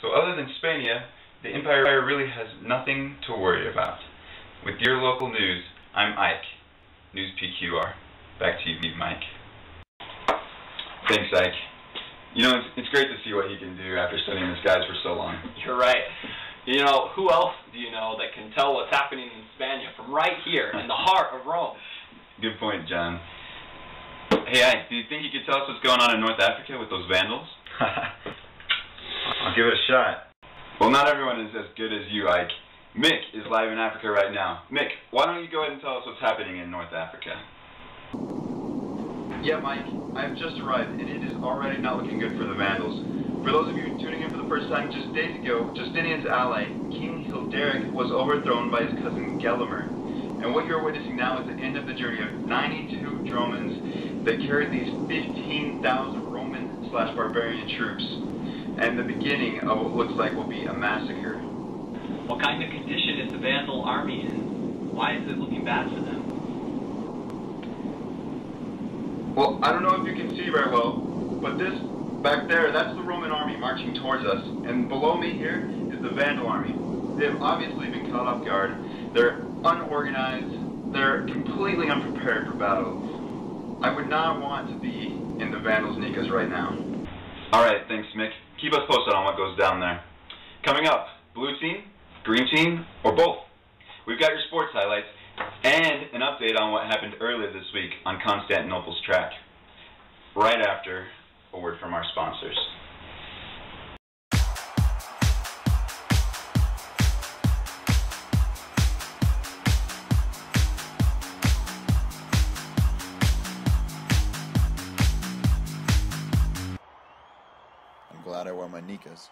So other than Spania, the Empire really has nothing to worry about. With your local news, I'm Ike, NewsPRQ. Back to you, Mike. Thanks, Ike. You know, it's great to see what he can do after studying the skies for so long. You're right. You know, who else do you know that can tell what's happening in Spania from right here in the heart of Rome? Good point, John. Hey, Ike, do you think you could tell us what's going on in North Africa with those vandals? I'll give it a shot. Well, not everyone is as good as you, Ike. Mick is live in Africa right now. Mick, why don't you go ahead and tell us what's happening in North Africa? Yeah, Mike, I have just arrived, and it is already not looking good for the vandals. For those of you tuning in for the first time, just days ago, Justinian's ally, King Hilderic, was overthrown by his cousin Gelimer. And what you're witnessing now is the end of the journey of 92 dromons that carried these 15,000 Roman/barbarian troops, and the beginning of what looks like will be a massacre. What kind of condition is the Vandal army in? Why is it looking bad for them? Well, I don't know if you can see very well, but this back there, that's the Roman army marching towards us, and below me here is the Vandal army. They have obviously been caught off guard. They're unorganized. They're completely unprepared for battle. I would not want to be in the Vandals' Nikas right now. Alright, thanks, Mick. Keep us posted on what goes down there. Coming up, blue team, green team, or both. We've got your sports highlights and an update on what happened earlier this week on Constantinople's track. Right after a word from our sponsors. I'm glad I wore my Nikas.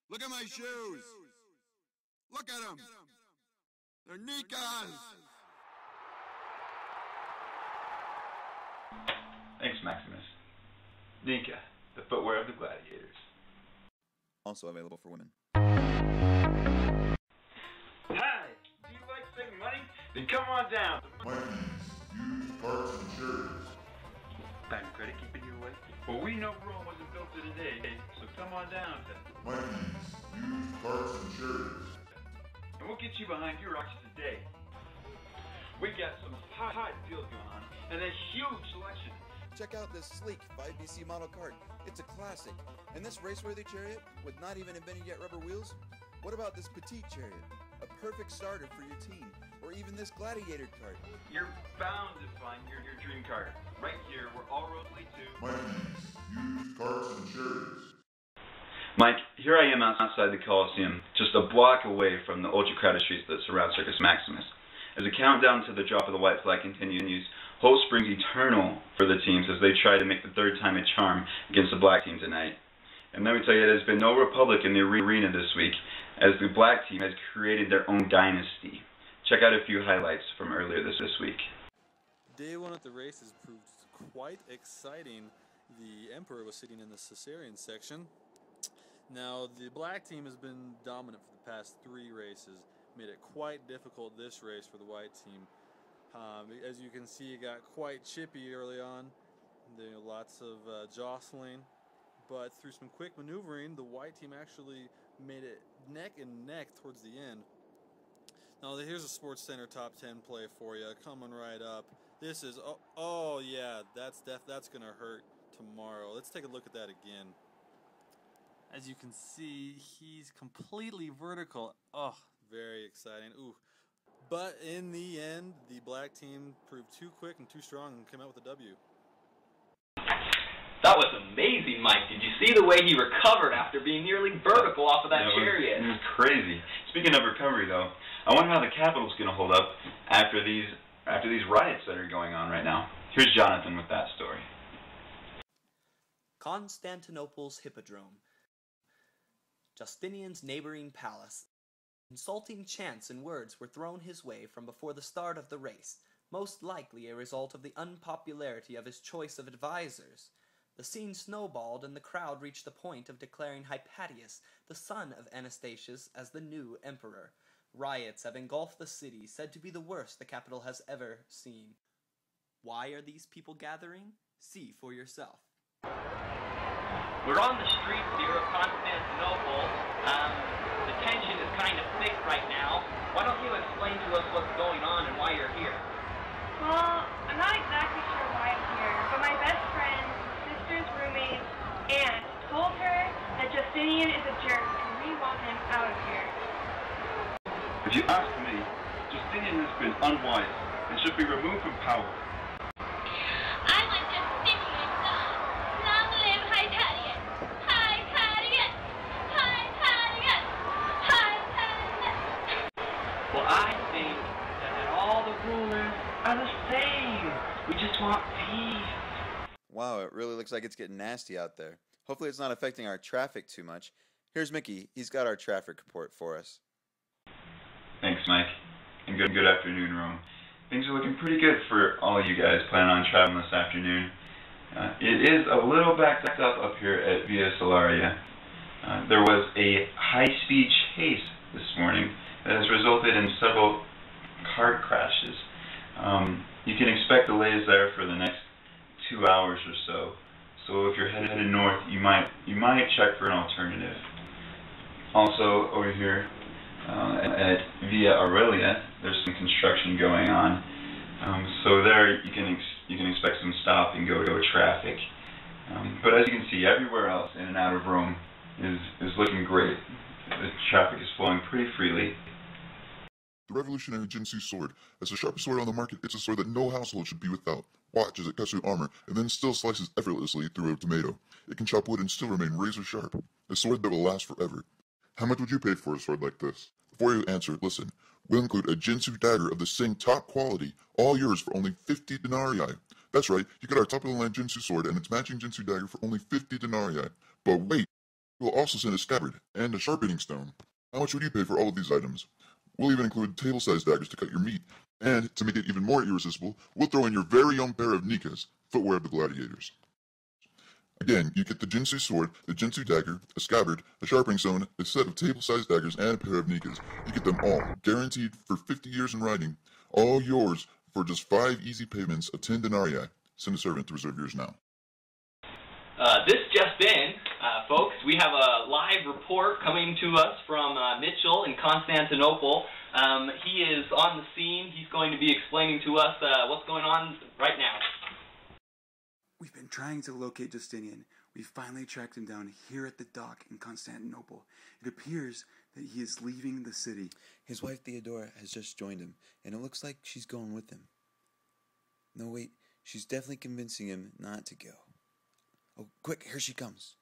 Look at my shoes! Look at them! They're Nikas! Thanks, Maximus. Nika, the footwear of the gladiators. Also available for women. Hi! Do you like saving money? Then come on down! Monkeys, used parts and shirts. Time credit keeping you away? Well, we know Rome wasn't built in a day, so come on down to Monkeys, used parts and shirts. and we'll get you behind your auction today. We got some hot deals going on and a huge selection. Check out this sleek 5BC model cart. It's a classic. And this race-worthy chariot with not even invented yet rubber wheels? What about this petite chariot? A perfect starter for your team. Or even this gladiator cart. You're bound to find your dream cart right here where all roads lead to Monkeys, used carts and shirts. Mike, here I am outside the Colosseum, just a block away from the ultra-crowded streets that surround Circus Maximus. As the countdown to the drop of the white flag continues, hope springs eternal for the teams as they try to make the third time a charm against the black team tonight. And let me tell you, there's been no republic in the arena this week, as the black team has created their own dynasty. Check out a few highlights from earlier this week. Day one at the races proved quite exciting. The Emperor was sitting in the Caesarean section. Now, the black team has been dominant for the past 3 races. Made it quite difficult this race for the white team. As you can see, it got quite chippy early on. There were lots of jostling. But through some quick maneuvering, the white team actually made it neck and neck towards the end. Now, here's a Sports Center top 10 play for you, coming right up. This is, oh yeah, that's gonna hurt tomorrow. Let's take a look at that again. As you can see, he's completely vertical. Oh, very exciting. Ooh. But in the end, the black team proved too quick and too strong and came out with a W. That was amazing, Mike. Did you see the way he recovered after being nearly vertical off of that chariot? It was crazy. Speaking of recovery, though, I wonder how the Capitol's going to hold up after these riots that are going on right now. Here's Jonathan with that story. Constantinople's Hippodrome. Justinian's neighboring palace. Insulting chants and words were thrown his way from before the start of the race, most likely a result of the unpopularity of his choice of advisors. The scene snowballed, and the crowd reached the point of declaring Hypatius, the son of Anastasius, as the new emperor. Riots have engulfed the city, said to be the worst the capital has ever seen. Why are these people gathering? See for yourself. We're on the streets here of Constantinople. The tension is kind of thick right now. Why don't you explain to us what's going on and why you're here? Well, I'm not exactly sure why I'm here, but my best friend's sister's roommate's aunt told her that Justinian is a jerk and we want him out of here. If you ask me, Justinian has been unwise and should be removed from power. I want Justinian's son. Long live Hypatius! Hypatius! Hypatius! Hypatius! Well, I think that all the rulers are the same. We just want peace. Wow, it really looks like it's getting nasty out there. Hopefully it's not affecting our traffic too much. Here's Mickey. He's got our traffic report for us. Thanks, Mike. And good afternoon, Rome. Things are looking pretty good for all you guys planning on traveling this afternoon. It is a little backed up here at Via Salaria. There was a high-speed chase this morning that has resulted in several car crashes. You can expect delays there for the next 2 hours or so. So if you're headed north, you might check for an alternative. Also, over here at Via Aurelia, there's some construction going on. So there you can expect some stop and go traffic. But as you can see, everywhere else in and out of Rome is looking great. The traffic is flowing pretty freely. The revolutionary Jinsu sword. As the sharpest sword on the market, it's a sword that no household should be without. Watch as it cuts through armor, and then still slices effortlessly through a tomato. It can chop wood and still remain razor sharp. A sword that will last forever. How much would you pay for a sword like this? Before you answer, listen. We'll include a Jinsu dagger of the same top quality, all yours for only 50 denarii. That's right, you get our top-of-the-line Jinsu sword and its matching Jinsu dagger for only 50 denarii. But wait, we'll also send a scabbard and a sharpening stone. How much would you pay for all of these items? We'll even include table-sized daggers to cut your meat. And, to make it even more irresistible, we'll throw in your very own pair of nikas, footwear of the gladiators. Again, you get the Jinsu sword, the Jinsu dagger, a scabbard, a sharpening stone, a set of table-sized daggers, and a pair of nikas. You get them all, guaranteed for 50 years in writing. All yours for just 5 easy payments of 10 denarii. Send a servant to reserve yours now. This just in, folks, we have a live report coming to us from Mitchell in Constantinople. He is on the scene. He's going to be explaining to us what's going on right now. We've been trying to locate Justinian. We finally tracked him down here at the dock in Constantinople. It appears that he is leaving the city. His wife Theodora has just joined him, and it looks like she's going with him. No, wait, she's definitely convincing him not to go. Oh, quick, here she comes.